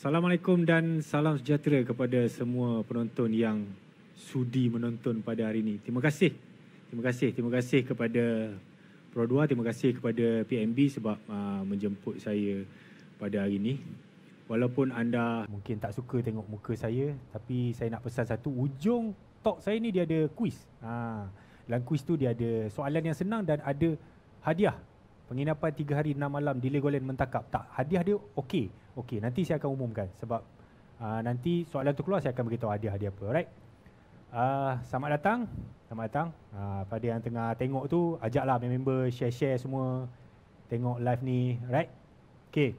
Assalamualaikum dan salam sejahtera kepada semua penonton yang sudi menonton pada hari ini. Terima kasih kepada Pro 2, terima kasih kepada PMB sebab menjemput saya pada hari ini. Walaupun anda mungkin tak suka tengok muka saya, tapi saya nak pesan satu, ujung talk saya ni dia ada kuis. Dalam kuis tu dia ada soalan yang senang dan ada hadiah. Penginapan 3 hari 6 malam di Legoland Mentakap. Tak, hadiah dia okey. Nanti saya akan umumkan sebab nanti soalan tu keluar saya akan beritahu hadiah apa. Alright. Selamat datang. Pada yang tengah tengok tu, ajaklah member share semua tengok live ni, right? Okey.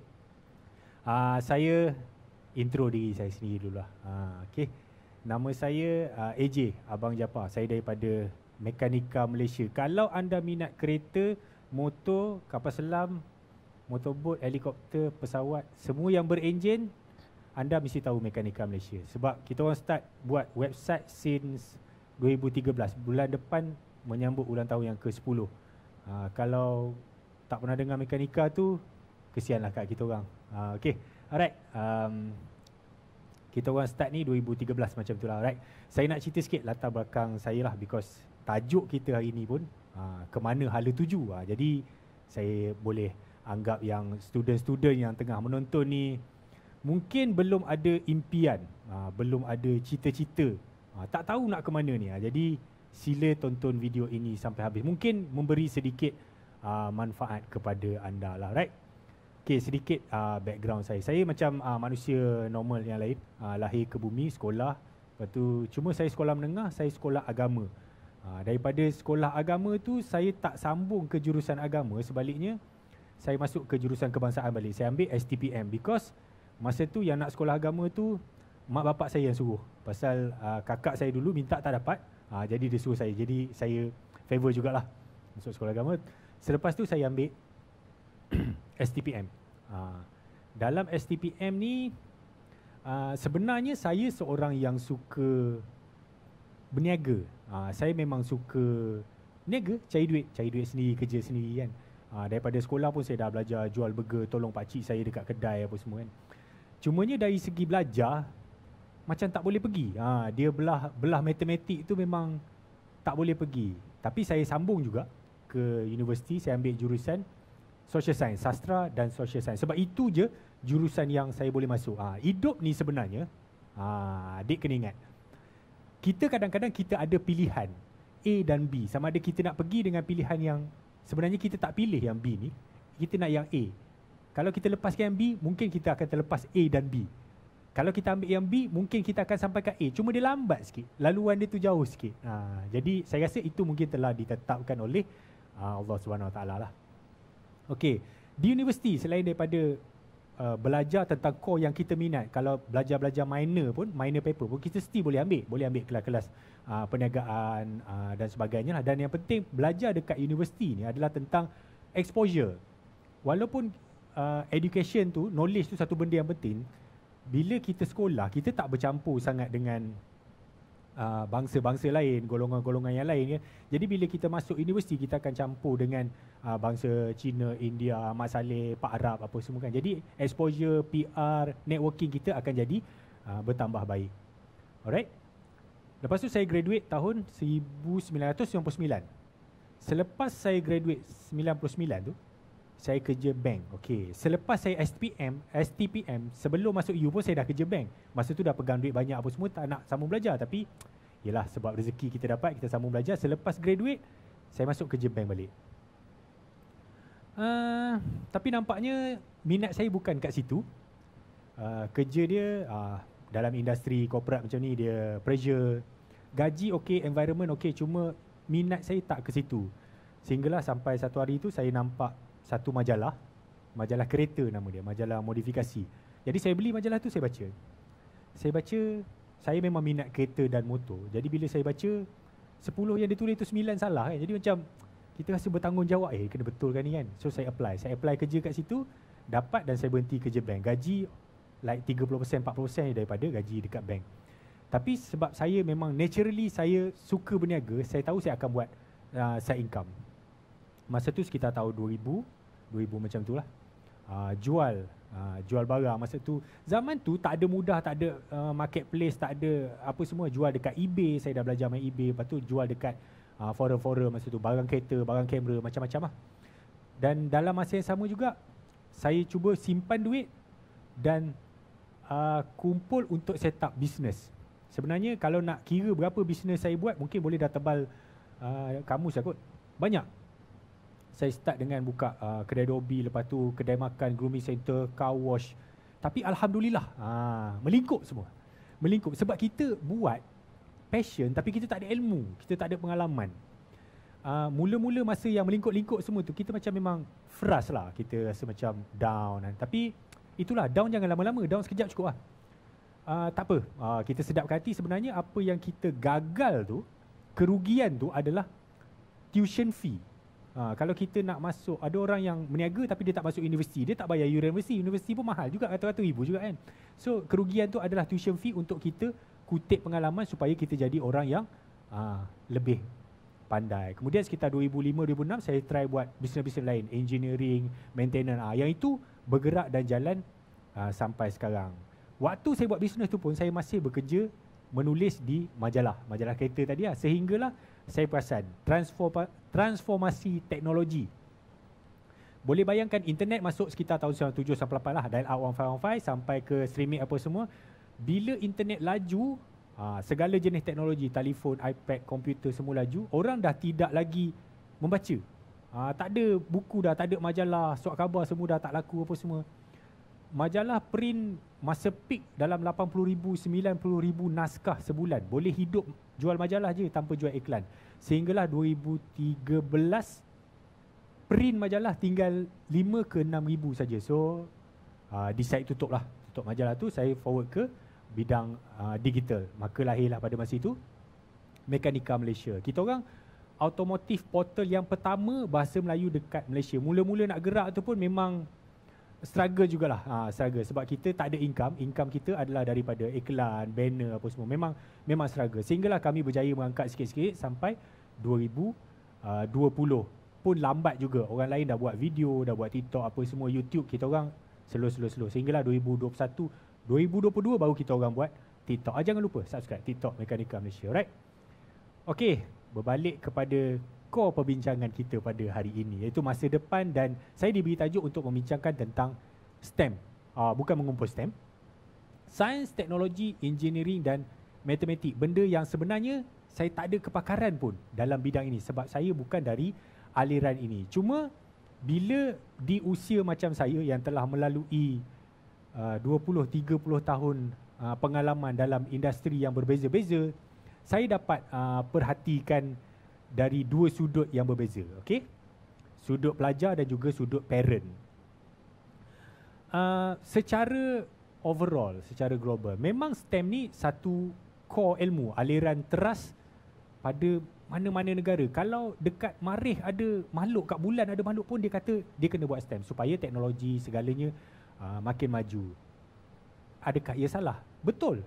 Saya intro diri saya sendiri dululah. Okey. Nama saya AJ Abang Japar. Saya daripada Mekanika Malaysia. Kalau anda minat kereta, motor, kapal selam, motorbot, helikopter, pesawat, semua yang berenjin, anda mesti tahu Mekanika Malaysia. Sebab kita orang start buat website since 2013. Bulan depan menyambut ulang tahun yang ke-10. Kalau tak pernah dengar Mekanika tu, kesianlah kat kita orang. Okay, alright. Kita orang start ni 2013 macam tu lah, alright. Saya nak cerita sikit latar belakang saya lah, because tajuk kita hari ni pun ke mana hala tuju. Jadi saya boleh anggap yang student-student yang tengah menonton ni mungkin belum ada impian, belum ada cita-cita, tak tahu nak ke mana ni. Jadi sila tonton video ini sampai habis. Mungkin memberi sedikit manfaat kepada anda lah, right? Okay, sedikit background saya. Saya macam manusia normal yang lain, lahir ke bumi, sekolah. Lepas tu cuma saya sekolah menengah, saya sekolah agama. Daripada sekolah agama tu saya tak sambung ke jurusan agama, sebaliknya saya masuk ke jurusan kebangsaan balik. Saya ambil STPM because masa tu yang nak sekolah agama tu mak bapak saya yang suruh. Pasal kakak saya dulu minta tak dapat, jadi dia suruh saya. Jadi saya favor jugalah masuk sekolah agama. Selepas tu saya ambil STPM. Dalam STPM ni sebenarnya saya seorang yang suka berniaga. Saya memang suka niaga, cari duit sendiri, kerja sendiri kan. Daripada sekolah pun saya dah belajar jual burger, tolong pakcik saya dekat kedai apa semua kan. Cumanya dari segi belajar macam tak boleh pergi. Dia belah matematik tu memang tak boleh pergi. Tapi saya sambung juga ke universiti, saya ambil jurusan social science, sastra dan social science. Sebab itu je jurusan yang saya boleh masuk. Hidup ni sebenarnya, adik kena ingat, kita kadang-kadang kita ada pilihan A dan B. Sama ada kita nak pergi dengan pilihan yang sebenarnya kita tak pilih yang B ni, kita nak yang A. Kalau kita lepaskan yang B, mungkin kita akan terlepas A dan B. Kalau kita ambil yang B, mungkin kita akan sampai ke A. Cuma dia lambat sikit, laluan dia tu jauh sikit. Jadi saya rasa itu mungkin telah ditetapkan oleh Allah SWT lah. Okey, di universiti selain daripada belajar tentang core yang kita minat, kalau belajar minor pun, minor paper pun kita mesti boleh ambil kelas-kelas perniagaan dan sebagainya lah. Dan yang penting belajar dekat universiti ni adalah tentang exposure. Walaupun education tu, knowledge tu satu benda yang penting, bila kita sekolah kita tak bercampur sangat dengan bangsa-bangsa lain, golongan-golongan yang lain ya. Jadi bila kita masuk universiti kita akan campur dengan bangsa Cina, India, Mat Salleh, Pak Arab apa semua kan. Jadi exposure, PR, networking kita akan jadi bertambah baik. Alright. Lepas tu saya graduate tahun 1999. Selepas saya graduate 99 tu, saya kerja bank. Okey, selepas saya STPM, sebelum masuk U pun saya dah kerja bank. Masa tu dah pegang duit banyak apa semua, tak nak sambung belajar, tapi yalah sebab rezeki kita dapat, kita sambung belajar. Selepas graduate, saya masuk kerja bank balik. Tapi nampaknya minat saya bukan kat situ. Kerja dia dalam industri korporat macam ni, dia pressure, gaji okey, environment okey, cuma minat saya tak ke situ. Sehinggalah sampai satu hari tu saya nampak satu majalah kereta nama dia, majalah modifikasi. Jadi saya beli majalah tu, saya baca, saya memang minat kereta dan motor. Jadi bila saya baca 10 yang dia tulis tu 9 salah kan. Jadi macam kita rasa bertanggungjawab, kena betulkan ni kan. So saya apply kerja kat situ, dapat, dan saya berhenti kerja bank. Gaji like 30%, 40% daripada gaji dekat bank. Tapi sebab saya memang naturally saya suka berniaga, saya tahu saya akan buat side income. Masa tu sekitar tahun 2000 macam tu lah. jual barang. Masa tu, zaman tu tak ada mudah, tak ada marketplace, tak ada apa semua. Jual dekat eBay, saya dah belajar main eBay. Lepas tu jual dekat forum-forum masa tu, barang kereta, barang kamera, macam-macam lah. Dan dalam masa yang sama juga, saya cuba simpan duit dan kumpul untuk set up business. Sebenarnya kalau nak kira berapa bisnes saya buat, mungkin boleh dah tebal kamus lah kot. Banyak. Saya start dengan buka kedai dobi, lepas tu kedai makan, grooming center, car wash. Tapi Alhamdulillah, melingkup semua. Melingkup sebab kita buat passion tapi kita tak ada ilmu, kita tak ada pengalaman. Mula-mula masa yang melingkup-lingkup semua tu, kita macam memang frust lah, kita rasa macam down kan. Tapi itulah, down jangan lama-lama, down sekejap cukup lah. Tak apa, kita sedapkan hati. Sebenarnya apa yang kita gagal tu, kerugian tu adalah tuition fee. Kalau kita nak masuk, ada orang yang meniaga tapi dia tak masuk universiti, dia tak bayar yuran universiti. Universiti pun mahal juga, ratus-ratus ribu juga kan. So kerugian tu adalah tuition fee untuk kita kutip pengalaman supaya kita jadi orang yang lebih pandai. Kemudian sekitar 2005-2006 saya try buat bisnes-bisnes lain, engineering, maintenance. Yang itu bergerak dan jalan sampai sekarang. Waktu saya buat bisnes tu pun saya masih bekerja menulis di majalah kereta tadi lah. Sehinggalah saya perasan transformasi teknologi. Boleh bayangkan internet masuk sekitar tahun 97-98 lah, dial up 1515 sampai ke streaming apa semua. Bila internet laju, segala jenis teknologi, telefon, iPad, komputer semua laju, orang dah tidak lagi membaca. Tak ada buku dah, tak ada majalah, surat khabar semua dah tak laku apa semua. Majalah print masa peak dalam 80,000, 90,000 naskah sebulan. Boleh hidup jual majalah je tanpa jual iklan. Sehinggalah 2013 print majalah tinggal 5 ke 6,000 saja. So decide tutup majalah tu. Saya forward ke bidang digital. Maka lahirlah pada masa itu Mekanika Malaysia. Kita orang automotive portal yang pertama bahasa Melayu dekat Malaysia. Mula-mula nak gerak tu pun memang struggle jugalah, struggle sebab kita tak ada income kita adalah daripada iklan, banner apa semua. Memang struggle. Sehinggalah kami berjaya mengangkat sikit-sikit sampai 2020. Pun lambat juga. Orang lain dah buat video, dah buat TikTok apa semua, YouTube, kita orang slow. Sehinggalah 2021, 2022 baru kita orang buat TikTok. Jangan lupa subscribe TikTok Mekanika Malaysia, right? Okey, berbalik kepada core perbincangan kita pada hari ini, iaitu masa depan, dan saya diberi tajuk untuk membincangkan tentang STEM. Bukan mengumpul STEM, Sains, Teknologi, Engineering dan Matematik. Benda yang sebenarnya saya tak ada kepakaran pun dalam bidang ini sebab saya bukan dari aliran ini. Cuma bila di usia macam saya yang telah melalui 20-30 tahun pengalaman dalam industri yang berbeza-beza, saya dapat perhatikan dari dua sudut yang berbeza, okey? Sudut pelajar dan juga sudut parent. Secara overall, secara global, memang STEM ni satu core ilmu, aliran teras pada mana-mana negara. Kalau dekat Marikh ada makhluk, kat bulan ada makhluk pun dia kata dia kena buat STEM supaya teknologi segalanya makin maju. Adakah ia salah? Betul.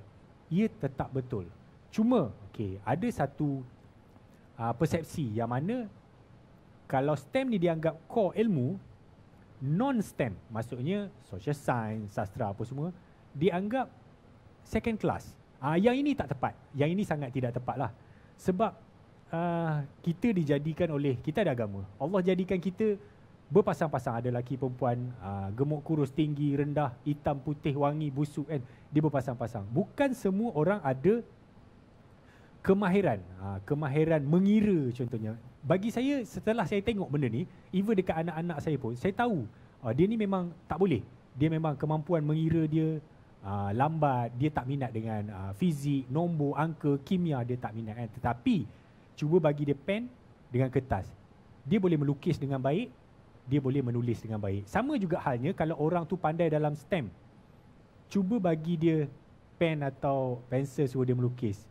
Ia tetap betul. Cuma, okey, ada satu persepsi yang mana kalau STEM ni dianggap core ilmu, non-STEM, maksudnya social science, sastra apa semua, dianggap second class. Yang ini tak tepat. Yang ini sangat tidak tepat lah. Sebab kita dijadikan oleh, kita ada agama. Allah jadikan kita berpasang-pasang, ada lelaki perempuan, gemuk kurus, tinggi, rendah, hitam, putih, wangi, busuk kan. Dia berpasang-pasang. Bukan semua orang ada kemahiran mengira contohnya. Bagi saya, setelah saya tengok benda ni, even dekat anak-anak saya pun, saya tahu dia ni memang tak boleh. Dia memang kemampuan mengira dia lambat, dia tak minat dengan fizik, nombor, angka, kimia, dia tak minat kan. Tetapi cuba bagi dia pen dengan kertas, dia boleh melukis dengan baik, dia boleh menulis dengan baik. Sama juga halnya kalau orang tu pandai dalam STEM, cuba bagi dia pen atau pensel suruh dia melukis,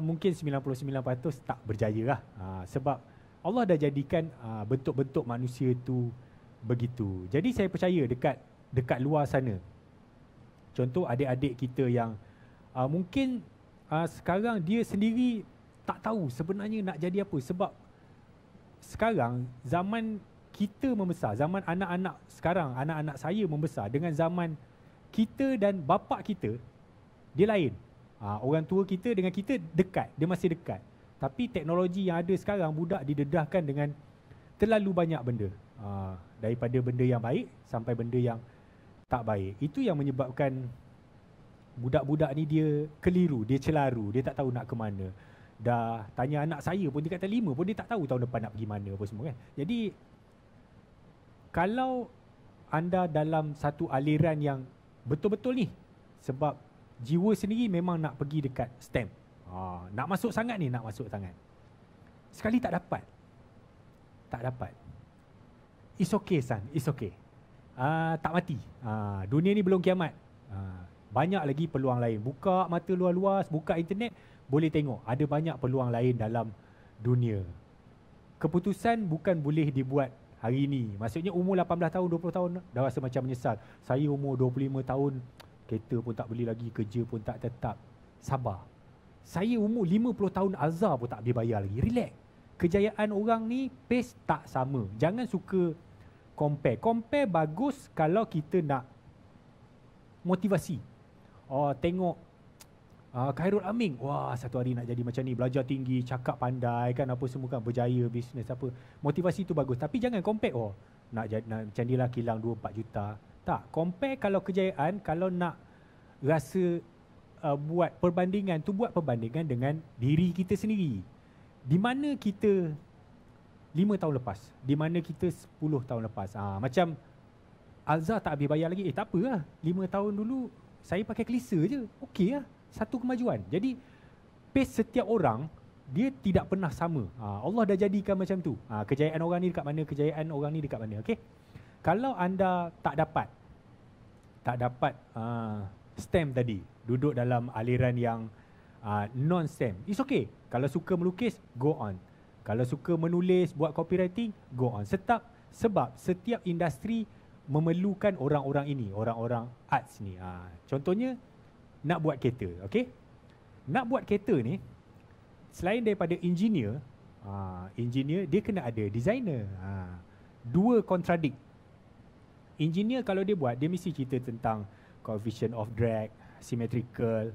mungkin 99% tak berjaya lah. Sebab Allah dah jadikan bentuk-bentuk manusia tu begitu. Jadi saya percaya dekat luar sana, contoh adik-adik kita yang mungkin sekarang dia sendiri tak tahu sebenarnya nak jadi apa. Sebab sekarang zaman kita membesar, zaman anak-anak sekarang, anak-anak saya membesar dengan zaman kita dan bapa kita, dia lain. Orang tua kita dengan kita dekat, dia masih dekat. Tapi teknologi yang ada sekarang, budak didedahkan dengan terlalu banyak benda. Daripada benda yang baik sampai benda yang tak baik. Itu yang menyebabkan budak-budak ni dia keliru, dia celaru, dia tak tahu nak ke mana. Dah tanya anak saya pun, dia kata 5 pun dia tak tahu tahun depan nak pergi mana apa semua kan. Jadi kalau anda dalam satu aliran yang betul-betul ni, sebab jiwa sendiri memang nak pergi dekat STEM. Nak masuk sangat ni, nak masuk sangat. Sekali tak dapat. Tak dapat. It's okay son, it's okay. Tak mati. Dunia ni belum kiamat. Banyak lagi peluang lain. Buka mata luas-luas, buka internet, boleh tengok ada banyak peluang lain dalam dunia. Keputusan bukan boleh dibuat hari ini. Maksudnya umur 18 tahun, 20 tahun dah rasa macam menyesal. Saya umur 25 tahun, kereta pun tak beli lagi, kerja pun tak tetap. Sabar. Saya umur 50 tahun azar pun tak boleh bayar lagi. Relax. Kejayaan orang ni pace tak sama. Jangan suka compare. Compare bagus kalau kita nak motivasi. Tengok Khairul Aming, wah satu hari nak jadi macam ni, belajar tinggi, cakap pandai kan, apa semua kan, berjaya bisnes apa. Motivasi tu bagus, tapi jangan compare nak macam ni lah, kilang 2-4 juta. Tak, compare kalau kejayaan, kalau nak rasa buat perbandingan tu, buat perbandingan dengan diri kita sendiri. Di mana kita 5 tahun lepas, di mana kita 10 tahun lepas. Macam Alza tak habis bayar lagi, tak apalah, 5 tahun dulu saya pakai klisa je, okey lah. Satu kemajuan. Jadi pace setiap orang dia tidak pernah sama. Allah dah jadikan macam tu. Kejayaan orang ni dekat mana, kejayaan orang ni dekat mana. Okey. Kalau anda tak dapat STEM tadi, duduk dalam aliran yang non-STEM, it's okay. Kalau suka melukis, go on. Kalau suka menulis, buat copywriting, go on. Sebab setiap industri memerlukan orang-orang ini, orang-orang arts ni. Contohnya nak buat kereta, okey? Nak buat kereta ni, selain daripada engineer dia kena ada designer. Dua contradict. Engineer kalau dia buat, dia mesti cerita tentang coefficient of drag, symmetrical,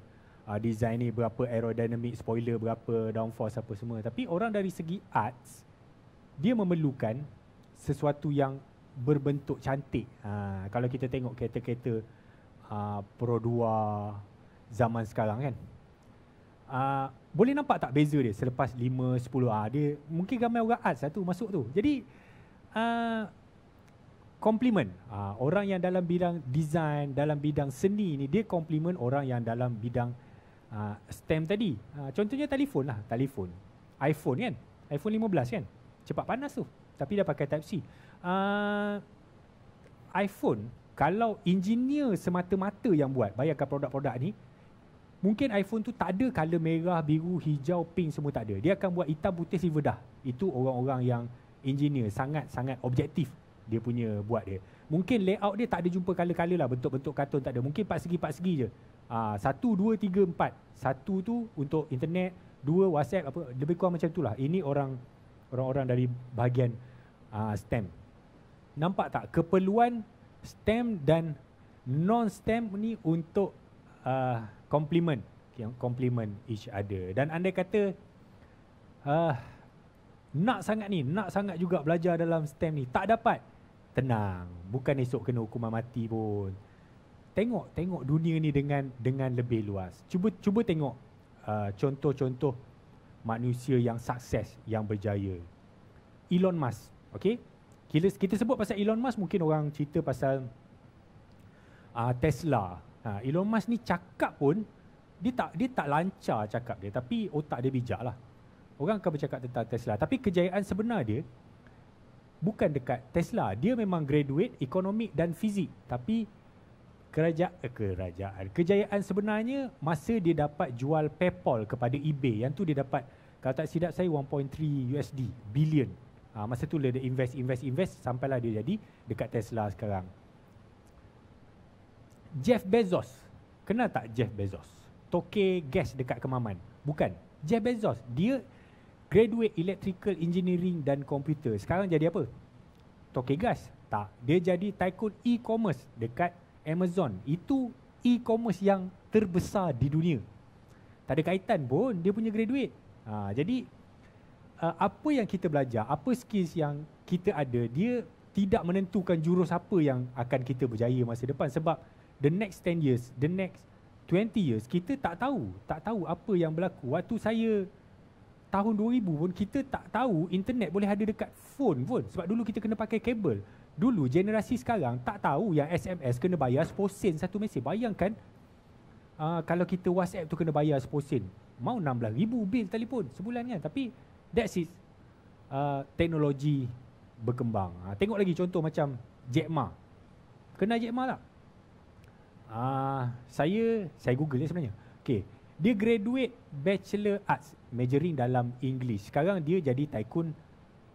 design ni berapa aerodynamic, spoiler berapa, downforce apa semua. Tapi orang dari segi arts, dia memerlukan sesuatu yang berbentuk cantik. Kalau kita tengok kereta-kereta Pro 2 zaman sekarang kan, boleh nampak tak beza dia selepas 5-10 dia mungkin ramai orang arts tu masuk tu. Jadi compliment orang yang dalam bidang design, dalam bidang seni ni, dia compliment orang yang dalam bidang STEM tadi. Contohnya telefon lah, telefon iPhone kan, iPhone 15 kan, cepat panas tu, tapi dah pakai Type-C. iPhone, kalau engineer semata-mata yang buat, bayangkan produk-produk ni, mungkin iPhone tu tak ada colour merah, biru, hijau, pink, semua tak ada. Dia akan buat hitam, putih, silver dah. Itu orang-orang yang engineer, sangat-sangat objektif dia punya buat dia. Mungkin layout dia tak ada jumpa colour-colour lah, bentuk-bentuk kartun tak ada. Mungkin 4 segi je. 1, 2, 3, 4. 1 tu untuk internet, 2 WhatsApp, apa, lebih kurang macam tu lah. Ini orang-orang dari bahagian STEM. Nampak tak keperluan STEM dan non-STEM ni untuk complement each other. Dan andai kata nak sangat juga belajar dalam STEM ni, tak dapat, tenang, bukan esok kena hukuman mati pun. Tengok dunia ni dengan lebih luas. Cuba tengok contoh-contoh manusia yang sukses, yang berjaya. Elon Musk, okey? Kita sebut pasal Elon Musk, mungkin orang cerita pasal Tesla. Elon Musk ni cakap pun dia tak lancar cakap dia, tapi otak dia bijak lah. Orang akan bercakap tentang Tesla, tapi kejayaan sebenar dia bukan dekat Tesla. Dia memang graduate ekonomik dan fizik, tapi kejayaan sebenarnya masa dia dapat jual PayPal kepada eBay. Yang tu dia dapat, kalau tak silap saya, 1.3 USD billion. Masa tu dia invest sampailah dia jadi dekat Tesla sekarang. Jeff Bezos, kenal tak Jeff Bezos? Toke gas dekat Kemaman. Bukan. Jeff Bezos, dia graduate electrical engineering dan komputer. Sekarang jadi apa? tokegas. Tak, dia jadi tycoon e-commerce dekat Amazon. Itu e-commerce yang terbesar di dunia. Tak ada kaitan pun dia punya graduate. Jadi apa yang kita belajar, apa skills yang kita ada, dia tidak menentukan jurus apa yang akan kita berjaya masa depan. Sebab the next 10 years, the next 20 years, kita tak tahu apa yang berlaku. Waktu saya tahun 2000 pun kita tak tahu internet boleh ada dekat phone pun. Sebab dulu kita kena pakai kabel. Dulu generasi sekarang tak tahu yang SMS kena bayar 10 sen satu mesej. Bayangkan kalau kita WhatsApp tu kena bayar 10 sen. Mau 16,000 bil telefon sebulan kan. Tapi that's it. Teknologi berkembang. Tengok lagi contoh macam Jack Ma. Kenal Jack Ma tak? Saya Google sebenarnya. Okay. Dia graduate Bachelor Arts, majoring dalam English. Sekarang dia jadi tycoon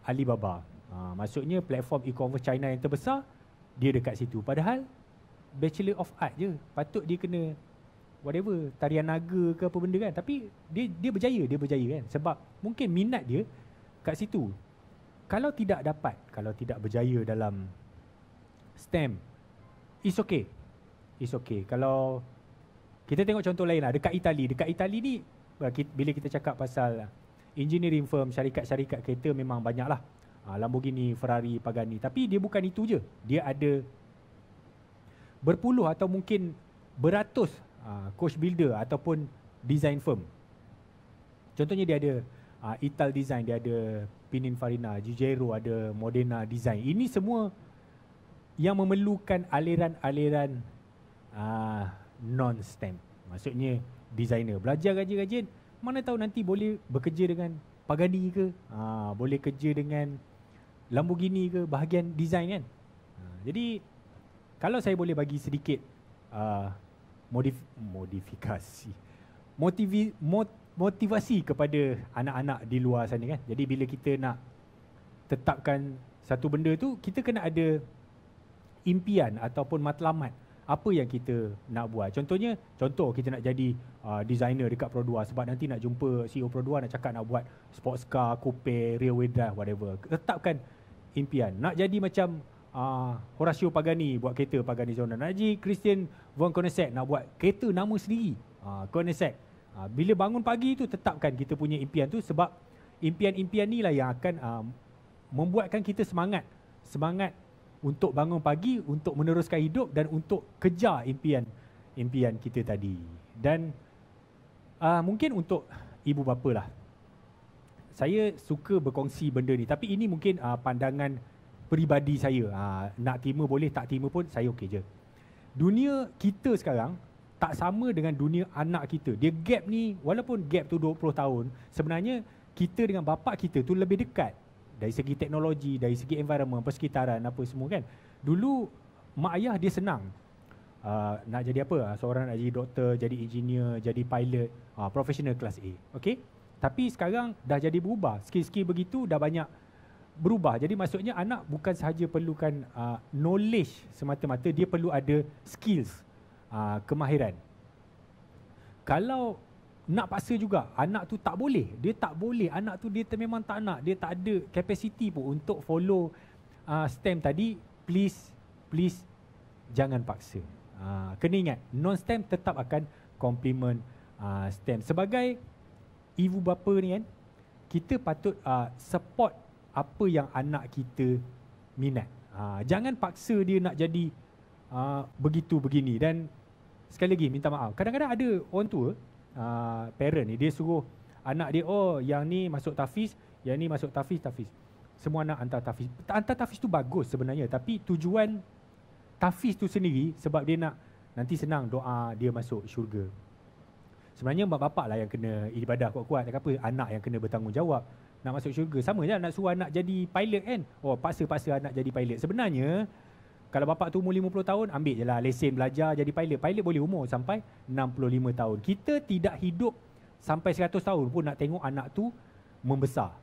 Alibaba. Maksudnya platform e-commerce China yang terbesar, dia dekat situ. Padahal Bachelor of Art je. Patut dia kena whatever, tarian naga ke apa benda kan. Tapi dia berjaya kan. Sebab mungkin minat dia kat situ. Kalau tidak berjaya dalam STEM, it's okay. Kalau kita tengok contoh lain lah, dekat Itali ni, bila kita cakap pasal engineering firm, syarikat-syarikat kereta memang banyak lah. Lamborghini, Ferrari, Pagani. Tapi dia bukan itu je. Dia ada berpuluh atau mungkin beratus coach builder ataupun design firm. Contohnya dia ada Ital Design, dia ada Pininfarina, Giugiaro, ada Modena Design. Ini semua yang memerlukan aliran-aliran non-STEM. Maksudnya designer. Belajar rajin-rajin, mana tahu nanti boleh bekerja dengan Pagani ke, boleh kerja dengan Lamborghini ke, bahagian design kan. Jadi kalau saya boleh bagi sedikit motivasi kepada anak-anak di luar sana kan. Jadi bila kita nak tetapkan satu benda tu, kita kena ada impian ataupun matlamat apa yang kita nak buat. Contoh kita nak jadi designer dekat Pro 2 sebab nanti nak jumpa CEO Pro 2 nak cakap nak buat sports car, coupe, rear wheel drive, whatever. Tetapkan impian. Nak jadi macam Horacio Pagani buat kereta Pagani Zonda. Nak jadi Christian von Koenigsegg nak buat kereta nama sendiri, Koenigsegg. Bila bangun pagi tu tetapkan kita punya impian tu, sebab impian-impian ni lah yang akan membuatkan kita semangat untuk bangun pagi, untuk meneruskan hidup dan untuk kejar impian kita tadi. Dan mungkin untuk ibu bapa lah, saya suka berkongsi benda ni, tapi ini mungkin pandangan peribadi saya. Nak terima boleh, tak terima pun saya okey je. Dunia kita sekarang tak sama dengan dunia anak kita. Dia gap ni, walaupun gap tu 20 tahun, sebenarnya kita dengan bapa kita tu lebih dekat. Dari segi teknologi, dari segi environment, persekitaran, apa semua kan. Dulu mak ayah dia senang. Nak jadi apa? Seorang nak jadi doktor, jadi engineer, jadi pilot, professional kelas A. Okay? Tapi sekarang dah jadi berubah. Skill-skill begitu dah banyak berubah. Jadi maksudnya anak bukan sahaja perlukan knowledge semata-mata, dia perlu ada skills, kemahiran. Kalau nak paksa juga, anak tu tak boleh. Dia tak boleh. Anak tu dia memang tak nak. Dia tak ada capacity pun untuk follow STEM tadi. Please jangan paksa. Kena ingat, non-STEM tetap akan complement STEM. Sebagai ibu bapa ni kan, kita patut support apa yang anak kita minat. Jangan paksa dia nak jadi begitu begini. Dan sekali lagi minta maaf, kadang-kadang ada orang tua, parent ni, dia suruh anak dia, oh yang ni masuk tafiz, yang ni masuk tafiz. Semua anak hantar tafiz. Hantar tafiz tu bagus sebenarnya, tapi tujuan tafiz tu sendiri sebab dia nak nanti senang doa dia masuk syurga. Sebenarnya mak bapak lah yang kena ibadah kuat-kuat, tak apa, anak yang kena bertanggungjawab nak masuk syurga. Sama je nak suruh anak jadi pilot kan. Oh, paksa anak jadi pilot. Sebenarnya kalau bapak tu umur 50 tahun, ambil je lah lesen belajar jadi pilot. Pilot boleh umur sampai 65 tahun. Kita tidak hidup sampai 100 tahun pun nak tengok anak tu membesar.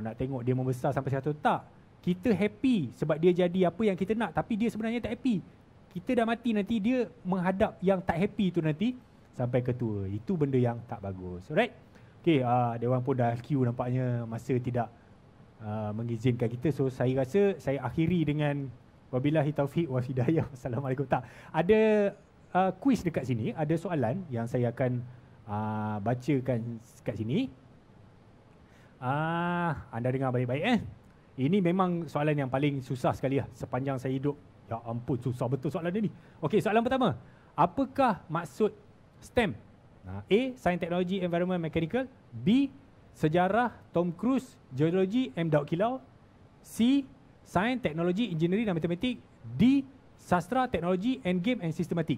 Nak tengok dia membesar sampai 100. Tak. Kita happy sebab dia jadi apa yang kita nak. Tapi dia sebenarnya tak happy. Kita dah mati nanti, dia menghadap yang tak happy tu nanti sampai ke tua. Itu benda yang tak bagus. Alright? Okay, dia orang pun dah queue nampaknya, masa tidak mengizinkan kita. So saya rasa saya akhiri dengan wabillahi taufiq wa hidayah. Assalamualaikum. Tak, ada kuis dekat sini, ada soalan yang saya akan bacakan kat sini. Anda dengar baik-baik Ini memang soalan yang paling susah sekali sepanjang saya hidup. Ya ampun, susah betul soalan ni. Okey, soalan pertama. Apakah maksud STEM? A. Sains, Teknologi, Environment, Mechanical. B. Sejarah, Tom Cruise, Geologi, M. Daud Kilau. C. Sains, Teknologi, Engineering dan Matematik. D. Sastra, Teknologi, Endgame and Systematic.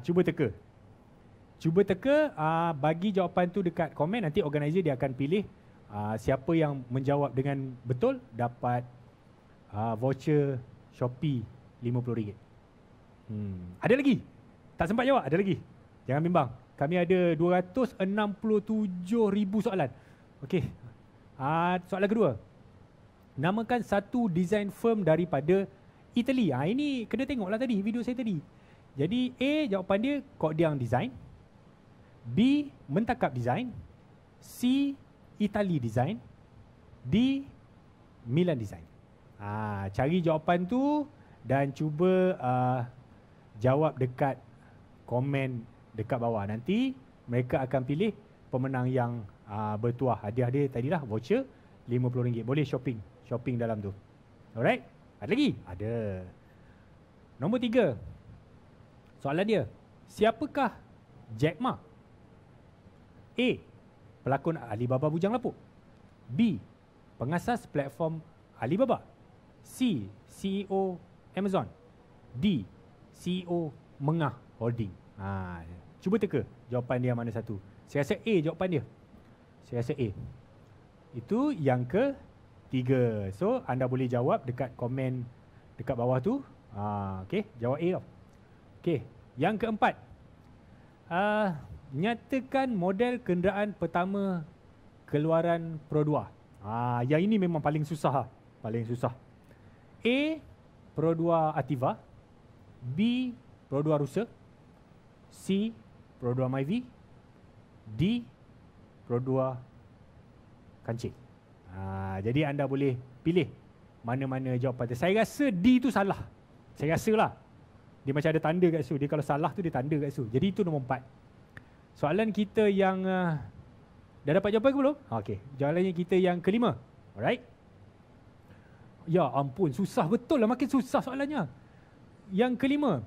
Cuba teka. Bagi jawapan tu dekat komen, nanti organizer dia akan pilih siapa yang menjawab dengan betul dapat voucher Shopee RM50. Ada lagi? Tak sempat jawab? Ada lagi? Jangan bimbang. Kami ada 267,000 soalan. Okey. Soalan kedua. Namakan satu design firm daripada Itali. Ini kena tengoklah tadi, video saya tadi. Jadi A, jawapan dia Cordiang Design. B, Mentakap Design. C, Itali Design. D, Milan Design. Cari jawapan tu dan cuba jawab dekat komen dekat bawah. Nanti mereka akan pilih pemenang yang bertuah. Hadiah dia tadilah voucher RM50. Boleh shopping dalam tu. Alright? Ada lagi? Ada. Nombor 3. Soalan dia, siapakah Jack Ma? A, pelakon Alibaba Bujang Lapuk. B, pengasas platform Alibaba. C, CEO Amazon. D, CEO Mengah Holding. Cuba teka jawapan dia mana satu. Saya rasa A jawapan dia. Saya rasa A. Itu yang ke-3. So anda boleh jawab dekat komen dekat bawah tu. Okey, jawab A tau. Okey, yang ke-4. Nyatakan model kenderaan pertama keluaran Pro 2. Yang ini memang paling susah. Paling susah. A, Pro 2 Ativa. B, Pro 2 Rusa. C, Pro 2 Myvi. D, Pro 2 Kancil. Jadi anda boleh pilih mana-mana jawapan tu. Saya rasa D tu salah. Saya rasa lah. Dia macam ada tanda kat situ. Dia kalau salah tu dia tanda kat situ. Jadi itu nombor 4. Soalan kita yang dah dapat jawapan ke belum? Okey, jawapannya kita yang ke-5. Alright. Ya ampun, susah betul lah, makin susah soalannya. Yang ke-5.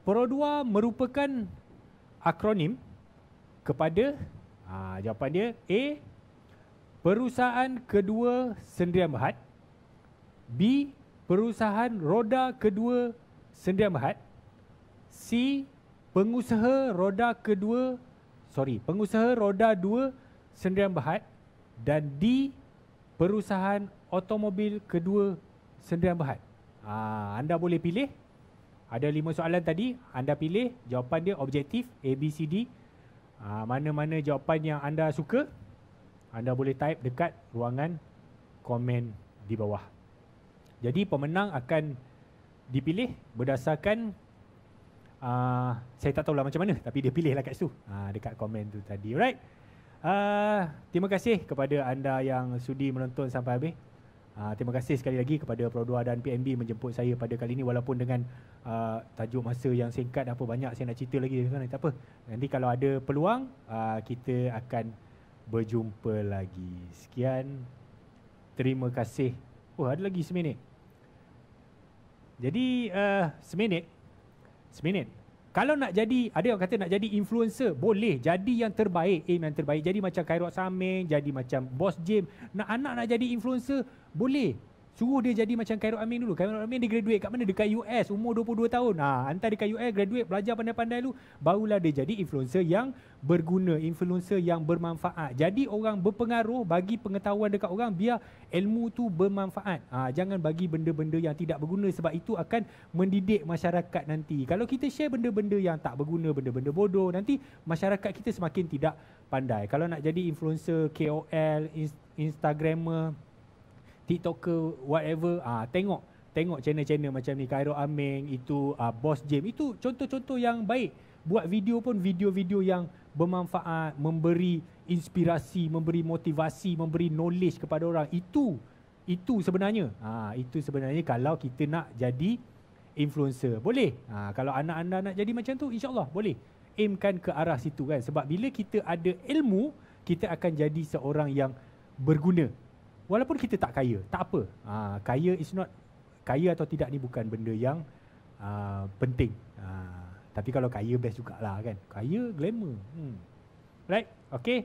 Pro 2 merupakan akronim kepada jawapan dia A, Perusahaan Kedua Sendirian Berhad. B, Perusahaan Roda Kedua Sendirian Berhad. C, Pengusaha Roda Dua Sendirian Berhad. Dan D, Perusahaan Automobil Kedua Sendirian Berhad. Anda boleh pilih. Ada 5 soalan tadi. Anda pilih jawapan dia objektif A, B, C, D. Mana-mana jawapan yang anda suka, anda boleh type dekat ruangan komen di bawah. Jadi pemenang akan dipilih berdasarkan saya tak tahulah macam mana, tapi dia pilihlah kat situ dekat komen tu tadi. Alright. Terima kasih kepada anda yang sudi menonton sampai habis. Terima kasih sekali lagi kepada Pro 2 dan PNB menjemput saya pada kali ini, walaupun dengan tajuk masa yang singkat. Apa banyak saya nak cerita lagi, tak apa. Nanti kalau ada peluang kita akan berjumpa lagi. Sekian. Terima kasih. Oh, ada lagi seminit. Jadi seminit. Kalau nak jadi, ada yang kata nak jadi influencer, boleh. Jadi yang terbaik, aim yang terbaik. Jadi macam Khairul Saming, jadi macam Boss James. Anak nak jadi influencer, boleh. Suruh dia jadi macam Khairul Amin dulu. Khairul Amin dia graduate kat mana? Dekat US, umur 22 tahun. Hantar dekat US, graduate, belajar pandai-pandai dulu. Barulah dia jadi influencer yang berguna, influencer yang bermanfaat. Jadi orang berpengaruh, bagi pengetahuan dekat orang, biar ilmu tu bermanfaat. Jangan bagi benda-benda yang tidak berguna, sebab itu akan mendidik masyarakat nanti. Kalau kita share benda-benda yang tak berguna, benda-benda bodoh, nanti masyarakat kita semakin tidak pandai. Kalau nak jadi influencer, KOL, Instagrammer, TikToker, whatever, tengok channel-channel macam ni, Khairul Aming, itu Boss James, itu contoh-contoh yang baik. Buat video pun video-video yang bermanfaat, memberi inspirasi, memberi motivasi, memberi knowledge kepada orang. Itu sebenarnya. Itu sebenarnya kalau kita nak jadi influencer. Boleh. Kalau anak anda nak jadi macam tu, insya-Allah boleh. Aimkan ke arah situ kan. Sebab bila kita ada ilmu, kita akan jadi seorang yang berguna. Walaupun kita tak kaya, tak apa. Kaya is not, kaya atau tidak ni bukan benda yang penting. Tapi kalau kaya best jugalah kan. Kaya glamour. Right? Okay.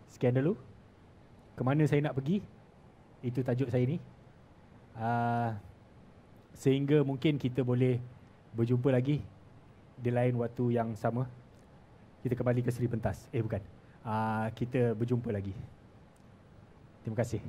Sekian dulu. Kemana saya nak pergi? Itu tajuk saya ni. Sehingga mungkin kita boleh berjumpa lagi di lain waktu yang sama. Kita kembali ke Seri Pentas. Bukan. Kita berjumpa lagi. Terima kasih.